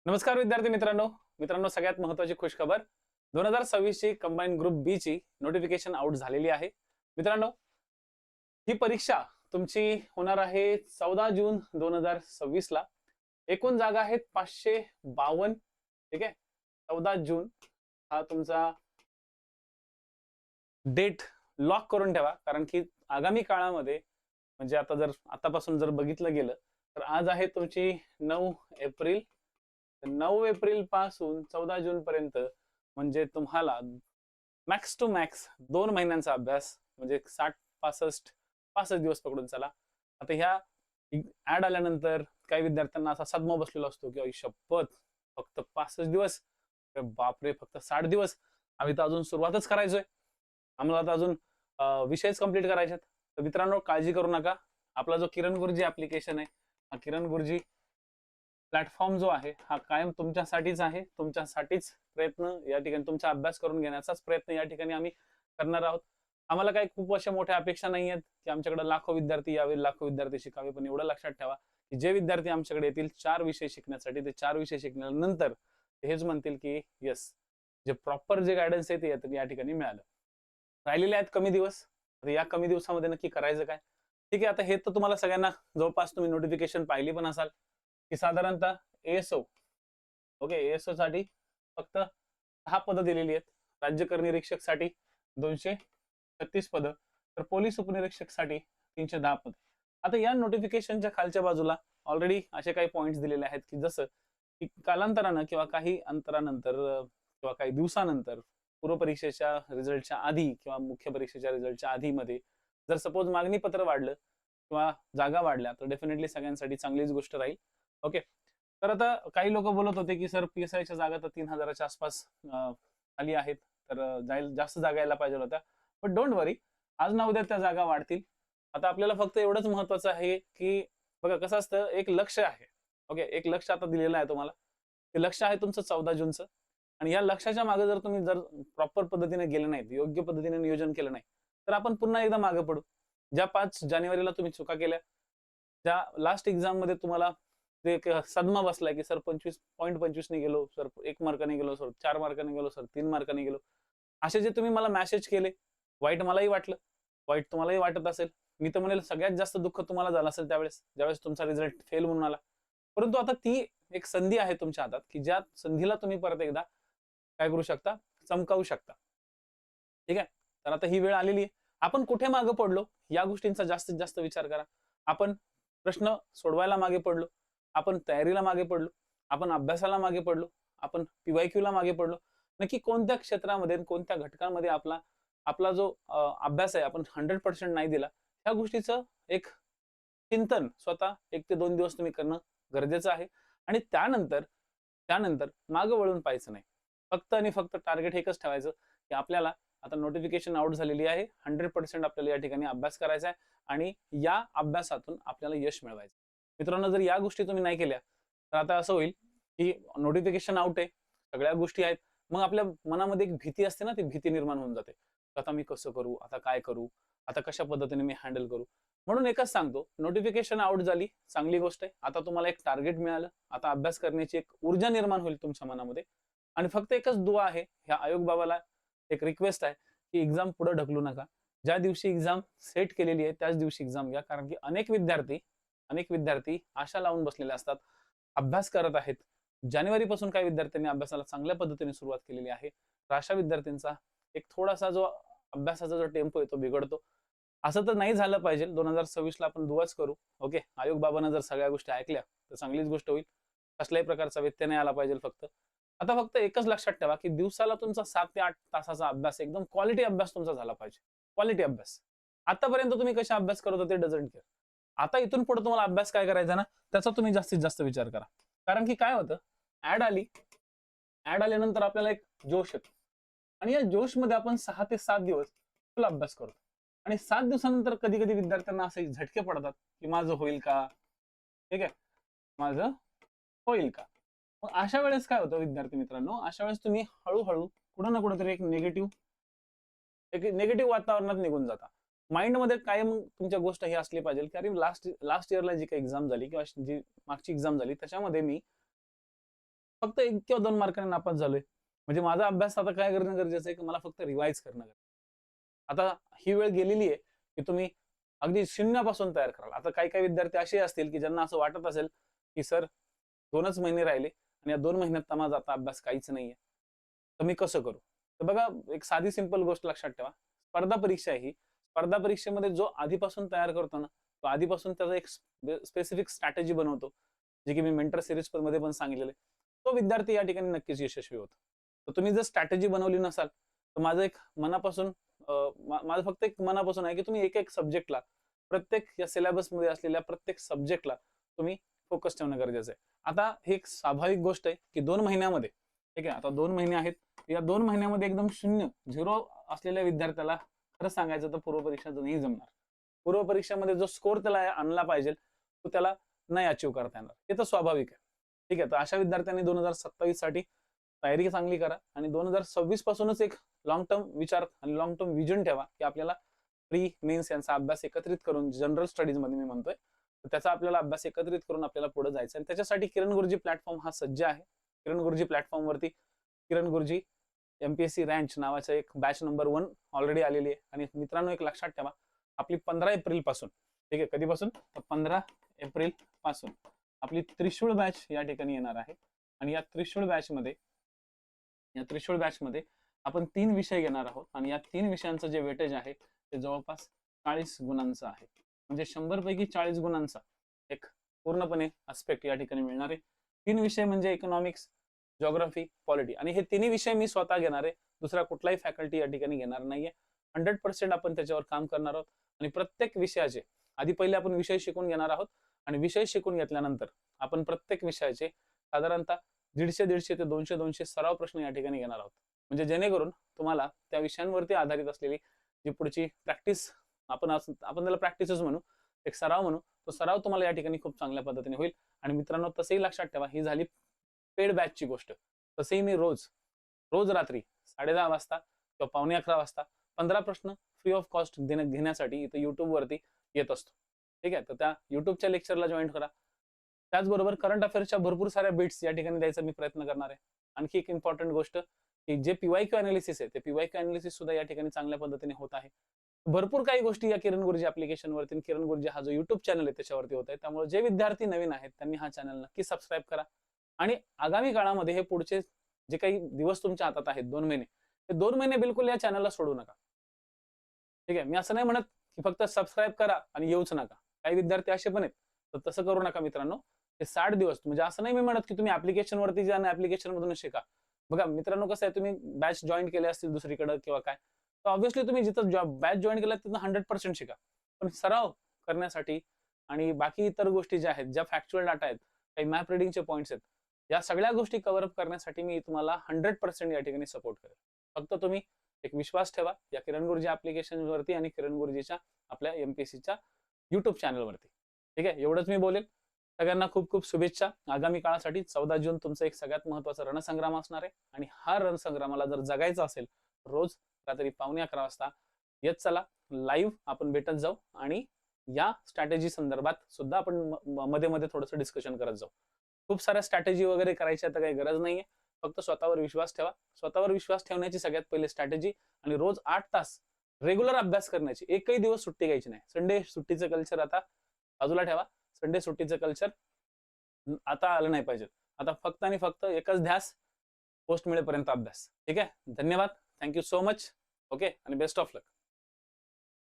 नमस्कार विद्यार्थी मित्रांनो सगळ्यात महत्त्वाची खुशखबर 2026 ची कंबाईन ग्रुप बी ची नोटिफिकेशन आउट झालेली आहे. मित्रांनो, ही परीक्षा तुमची होणार आहे 14 जून 2026 ला. एकूण जागा आहेत 552. ठीक आहे, 14 जून हा तुमचा डेट लॉक करून ठेवा, कारण की आगामी काळामध्ये म्हणजे आतापासून जर बघितलं गेलं तर आज आहे तुमची 9 एप्रिल. 9 एप्रिल पासून 14 जून पर्यंत म्हणजे तुम्हाला मॅक्स टू मॅक्स 2 महिन्यांचा अभ्यास, म्हणजे 65 दिवस पकडून चला. आता ह्या ऍड आल्यानंतर काही विद्यार्थ्यांना असा सदमा बसलेला असतो की शपथ, फक्त 65 दिवस, बापरे, फक्त 60 दिवस, आम्ही तर अजून सुरुवातच करायचोय, आम्हाला तर अजून विषयच कंप्लीट करायचे. तर मित्रांनो, काळजी करू नका. आपला जो किरण गुरुजी ऍप्लिकेशन आहे, हा किरण गुरुजी प्लॅटफॉर्म जो आहे हा कायम तुमच्यासाठीच आहे. तुमच्यासाठीच प्रयत्न या ठिकाणी, तुमचा अभ्यास करून घेण्याचाच प्रयत्न या ठिकाणी आम्ही करणार आहोत. आम्हाला काही खूप अशा मोठ्या अपेक्षा नाही आहेत की आमच्याकडे लाखो विद्यार्थी यावे, लाखो विद्यार्थी शिकावे. पण एवढं लक्षात ठेवा की जे विद्यार्थी आमच्याकडे येतील 4 विषय शिकण्यासाठी, ते 4 विषय शिकल्यानंतर हेच म्हणतील की येस, जे प्रॉपर जे गायडन्स आहे ते या ठिकाणी मिळालं. राहिलेले आहेत कमी दिवस. या कमी दिवसामध्ये नक्की करायचं काय? ठीक आहे, आता हे तर तुम्हाला सगळ्यांना जवळपास तुम्ही नोटिफिकेशन पाहिली पण असाल की साधारणतः एएसओ, ओके, एएसओ साठी फक्त 6 पदं दिलेली आहेत. राज्यकर निरीक्षक साठी 236 पदं, तर पोलीस उपनिरीक्षक साठी 310 पदं. आता या नोटिफिकेशनच्या खालच्या बाजूला ऑलरेडी असे काही पॉइंट्स दिलेले आहेत की जसं की कालांतरानं किंवा काही अंतरानंतर किंवा काही दिवसानंतर पूर्व परीक्षेच्या रिझल्टच्या आधी किंवा मुख्य परीक्षेच्या रिझल्टच्या आधी मध्ये जर सपोज मागणी पत्र वाढलं किंवा जागा वाढल्या तर डेफिनेटली सगळ्यांसाठी चांगलीच गोष्ट राहील. ओके, तर आता काही लोक बोलत होते की सर पीएसआयच्या जागा तर 3000च्या आसपास आली आहेत, तर जास्त जागा यायला पाहिजे होत्या. बट डोंट वरी, आज ना उद्या त्या जागा वाढतील. आता आपल्याला फक्त एवढंच महत्वाचं आहे की बघा कसं असतं, एक लक्ष आहे. ओके, एक लक्ष आता दिलेलं आहे तुम्हाला. ते लक्ष आहे तुमचं 14 जूनचं. आणि या लक्षाच्या मागे जर तुम्ही प्रॉपर पद्धतीने गेले नाहीत, योग्य पद्धतीने नियोजन केलं नाही, तर आपण पुन्हा एकदा मागे पडू. ज्या 5 जानेवारीला तुम्ही चुका केल्या, ज्या लास्ट एक्झाम मध्ये तुम्हाला ते एक सदमा बसलाय की सर 25.25 ने गेलो, सर 1 मार्काने गेलो, सर 4 मार्काने गेलो, सर 3 मार्काने गेलो, असे जे तुम्ही मला मेसेज केले, वाईट मलाही वाटलं, वाईट तुम्हालाही वाटत असेल. मी तर म्हणेल सगळ्यात जास्त दुःख तुम्हाला झालं असेल त्यावेळेस, ज्यावेळेस तुमचा रिझल्ट फेल म्हणून आला. परंतु आता ती एक संधी आहे तुमच्या हातात की ज्या संधीला तुम्ही परत एकदा काय करू शकता, चमकावू शकता. ठीक आहे, तर आता ही वेळ आलेली आहे. आपण कुठे मागे पडलो या गोष्टींचा जास्तीत जास्त विचार करा. आपण प्रश्न सोडवायला मागे पडलो, आपण तयारीला मागे पडलो, आपण अभ्यासाला मागे पडलो, आपण पीवायक्यू ला मागे पडलो. नक्की कोणत्या क्षेत्रामध्ये, कोणत्या घटकांमध्ये आपला आपला जो अभ्यास आहे आपण 100% नाही दिला, ह्या गोष्टीचं एक चिंतन स्वतः 1 ते 2 दिवस तुम्ही करणं गरजेचं आहे. आणि त्यानंतर त्यानंतर मागे वळून पाहायचं नाही. फक्त आणि फक्त टार्गेट एकच ठेवायचं की आपल्याला आता नोटिफिकेशन आउट झालेली आहे, 100% आपल्याला या ठिकाणी अभ्यास करायचा आहे आणि या अभ्यासातून आपल्याला यश मिळवायचं. मित्रांनो, जर या गोष्टी तुम्ही नाही केल्या तर आता असं होईल की नोटिफिकेशन आउट आहे, सगळ्या गोष्टी आहेत, मग आपल्या मनामध्ये एक भीती असते ना, ती भीती निर्माण होऊन जाते. आता मी कसं करू, आता काय करू, आता कशा पद्धतीने मी हँडल करू. म्हणून एकच सांगतो, नोटिफिकेशन आउट झाली, चांगली गोष्ट आहे. आता तुम्हाला एक टार्गेट मिळालं, आता अभ्यास करण्याची एक ऊर्जा निर्माण होईल तुमच्या मनामध्ये. आणि फक्त एकच दुआ आहे, ह्या आयोग बाबाला एक रिक्वेस्ट आहे की एक्झाम पुढे ढकलू नका. ज्या दिवशी एक्झाम सेट केलेली आहे त्याच दिवशी एक्झाम घ्या, कारण की अनेक विद्यार्थी आशा लावून बसलेले असतात, अभ्यास करत आहेत. जानेवारीपासून काही विद्यार्थ्यांनी अभ्यासाला चांगल्या पद्धतीने सुरुवात केलेली आहे. तर अशा विद्यार्थ्यांचा एक थोडासा जो अभ्यासाचा जो टेम्पो आहे तो बिघडतो. असं तर नाही झालं पाहिजे. 2026 ला आपण दुवाच करू. ओके, आयोग बाबांना जर सगळ्या गोष्टी ऐकल्या तर चांगलीच गोष्ट होईल. कसल्याही प्रकारचा व्यत्यय नाही आला पाहिजे. फक्त एकच लक्षात ठेवा की दिवसाला तुमचा 7 ते 8 तासाचा अभ्यास, एकदम क्वालिटी अभ्यास तुमचा झाला पाहिजे. क्वालिटी अभ्यास. आतापर्यंत तुम्ही कसे अभ्यास करत होते डझंट केअर. आता इथून पुढे तुम्हाला अभ्यास काय करायचा ना, त्याचा तुम्ही जास्तीत जास्त विचार करा. कारण की काय होतं, ऍड आली, ऍड आल्यानंतर आपल्याला एक जोश येतो आणि या जोशमध्ये आपण 6 ते 7 दिवस फुल अभ्यास करतो. आणि 7 दिवसानंतर कधी कधी विद्यार्थ्यांना असे झटके पडतात की माझं होईल का, ठीक आहे, माझं होईल का. मग अशा वेळेस काय होतं विद्यार्थी मित्रांनो, अशा वेळेस तुम्ही हळूहळू कुठं ना कुठेतरी एक निगेटिव्ह वातावरणात निघून जाता. माइंडमध्ये कायम तुमच्या गोष्ट ही असली पाहिजे की अरे लास्ट इयरला जी काही एक्झाम झाली किंवा जी मागची एक्झाम झाली त्याच्यामध्ये मी फक्त 1 किंवा 2 मार्काने नापास झालोय. म्हणजे माझा अभ्यास आता काय करणं गरजेचं आहे, की मला फक्त रिवाईज करणं गरजेचं आहे. आता ही वेळ गेलेली आहे, की तुम्ही अगदी शून्यापासून तयार कराल. आता काही-काही विद्यार्थी असे असतील, की ज्यांना असं वाटत असेल, की सर 2च महिने राहिले आणि या 2 महिन्यात तर माझा आता अभ्यास काहीच नाहीये. तर मी कसं करू? तर बघा, एक साधी सिंपल गोष्ट लक्षात ठेवा. स्पर्धा परीक्षा आहे ही. स्पर्धा परीक्षेमध्ये जो आधीपासून तयार करतो ना, तो आधीपासून त्याचा एक स्पेसिफिक स्ट्रॅटेजी बनवतो. जे की मी मेंटर सीरीजमध्ये पण सांगितलेलं आहे. तो विद्यार्थी या ठिकाणी नक्कीच यशस्वी होतो. तर तुम्ही जर स्ट्रॅटेजी बनवली नसाल, तर माझं एक मनापासून माझं फक्त एक मनापासून आहे, की तुम्ही एक-एक सब्जेक्टला, प्रत्येक या सिलेबसमध्ये असलेल्या प्रत्येक सब्जेक्टला तुम्ही फोकस ठेवणं गरजेचं आहे. आता ही एक स्वाभाविक गोष्ट आहे, की 2 महिन्यामध्ये ठीक आहे, आता 2 महिने आहेत. या 2 महिन्यामध्ये एकदम शून्य, 0 असलेल्या विद्यार्थ्याला खरं सांगायचं तर पूर्वपरीक्षा नाही जमणार. पूर्वपरीक्षेमध्ये जो स्कोर त्याला आणला पाहिजे, तो त्याला नाही अचीव्ह करता येणार. हे तर स्वाभाविक आहे. ठीक आहे, तर अशा विद्यार्थ्यांनी 2027 साठी तयारी चांगली करा आणि 2026 पासूनच एक लाँग टर्म विचार आणि लाँग टर्म व्हिजन ठेवा, की आपल्याला प्री, मेन्स यांचा अभ्यास एकत्रित करून जनरल स्टडीजमध्ये मी म्हणतोय, तर त्याचा आपल्याला अभ्यास एकत्रित करून आपल्याला पुढे जायचं आहे. आणि त्याच्यासाठी किरण गुरुजी प्लॅटफॉर्म हा सज्ज आहे. किरण गुरुजी प्लॅटफॉर्मवरती किरण गुरुजी एमपीएससी रँच नावाचं एक बॅच नंबर 1 ऑलरेडी आलेली आहे. आणि मित्रांनो, एक लक्षात ठेवा, आपली 15 एप्रिल पासून, ठीक आहे, कधीपासून? 15 एप्रिल पासून आपली त्रिशूळ बॅच या ठिकाणी येणार आहे. आणि या त्रिशूळ बॅचमध्ये आपण 3 विषय घेणार आहोत आणि या 3 विषयांचं जे वेटेज आहे ते जवळपास 40 गुणांचं आहे. म्हणजे 100 पैकी 40 गुणांचा एक पूर्णपणे आस्पेक्ट या ठिकाणी मिळणार आहे. 3 विषय म्हणजे इकॉनॉमिक्स, जिओग्राफी, पॉलिटी आणि हे तिन्ही विषय मी स्वतः घेणार आहे. दुसरा कुठलाही फॅकल्टी या ठिकाणी घेणार नाहीये. 100% आपण त्याच्यावर काम करणार आहोत आणि प्रत्येक विषयाचे आधी पहिले आपण विषय शिकून घेणार आहोत आणि विषय शिकून घेतल्यानंतर आपण प्रत्येक विषयाचे साधारणतः 150 ते 200 सराव प्रश्न या ठिकाणी घेणार आहोत. म्हणजे जेणेकरून तुम्हाला त्या विषयांवरती आधारित असलेली जी पुढची प्रॅक्टिस, आपण त्याला प्रॅक्टिसच म्हणू, एक सराव म्हणू, तो सराव तुम्हाला या ठिकाणी खूप चांगल्या पद्धतीने होईल. आणि मित्रांनो, तसंही लक्षात ठेवा, ही झाली पेड बॅचची गोष्ट. तसंही मी रोज रात्री 10:30 वाजता किंवा 11:15 वाजता 15 प्रश्न फ्री ऑफ कॉस्ट घेण्यासाठी इथं युट्यूबवरती येत असतो. ठीक आहे, तर त्या युट्यूबच्या लेक्चरला जॉईन करा. त्याचबरोबर करंट अफेअर्सच्या भरपूर साऱ्या बिट्स या ठिकाणी द्यायचा मी प्रयत्न करणार आहे. आणखी एक इम्पॉर्टंट गोष्ट, की जे पीवायक्यू अनालिसिस आहे, ते पीवायक्यू अनालिसिस सुद्धा या ठिकाणी चांगल्या पद्धतीने होत आहे. भरपूर काही गोष्टी या किरण गुरुजी ऍप्लिकेशनवरती, किरण गुरुजी हा जो युट्यूब चॅनल आहे त्याच्यावरती होत आहे. त्यामुळे जे विद्यार्थी नवीन आहेत त्यांनी हा चॅनल नक्की सबस्क्राईब करा. आणि आगामी काळामध्ये हे पुढचे जे काही दिवस तुमच्या हातात आहेत, 2 महिने, ते 2 महिने बिलकुल या चॅनलला सोडू नका. ठीक आहे, मी असं नाही म्हणत की फक्त सबस्क्राईब करा आणि येऊच नका. काही विद्यार्थी असे पण आहेत, तर तसं करू नका मित्रांनो. ते 60 दिवस, म्हणजे असं नाही मी म्हणत की तुम्ही ऍप्लिकेशनवरती जा आणि ऍप्लिकेशन मधून शिका. बघा मित्रांनो, कसं आहे, तुम्ही बॅच जॉईन केले असतील दुसरीकडे किंवा काय, तर ऑब्व्हियसली तुम्ही जिथं बॅच जॉईन केला तिथं 100% शिका. पण सराव करण्यासाठी आणि बाकी इतर गोष्टी ज्या आहेत, ज्या फॅक्च्युअल डाटा आहेत, काही मॅप रिडिंगचे पॉईंट्स आहेत, या सगळ्या गोष्टी कव्हर अप करण्यासाठी मी तुम्हाला 100% या ठिकाणी सपोर्ट करेल. फक्त तुम्ही एक विश्वास ठेवा या किरण गुरुजी ऍप्लिकेशनवरती आणि किरण गुरुजीच्या आपल्या एमपीएससीच्या युट्यूब चॅनलवरती. ठीक आहे, एवढंच मी बोलेल. सगळ्यांना खूप खूप शुभेच्छा. आगामी काळासाठी 14 जून तुमचं एक सगळ्यात महत्त्वाचा रणसंग्राम असणार आहे आणि हा रणसंग्रामाला जर जगायचा असेल, रोज रात्री 11:15 वाजता येत चला, लाईव्ह आपण भेटत जाऊ आणि या स्ट्रॅटेजी संदर्भात सुद्धा आपण मध्ये मध्ये थोडंसं डिस्कशन करत जाऊ. खूप साऱ्या स्ट्रॅटेजी वगैरे करायची आता काही गरज नाहीये. फक्त स्वतःवर विश्वास ठेवा. स्वतःवर विश्वास ठेवण्याची सगळ्यात पहिली स्ट्रॅटेजी आणि रोज 8 तास रेग्युलर अभ्यास करण्याची. एकही दिवस सुट्टी घ्यायची नाही. संडे सुट्टीचं कल्चर आता बाजूला ठेवा. संडे सुट्टीचं कल्चर आता आलं नाही पाहिजे. आता फक्त आणि फक्त एकच ध्यास, पोस्ट मिळेपर्यंत अभ्यास. ठीक आहे, धन्यवाद. Thank you so much. ओके, आणि बेस्ट ऑफ लक.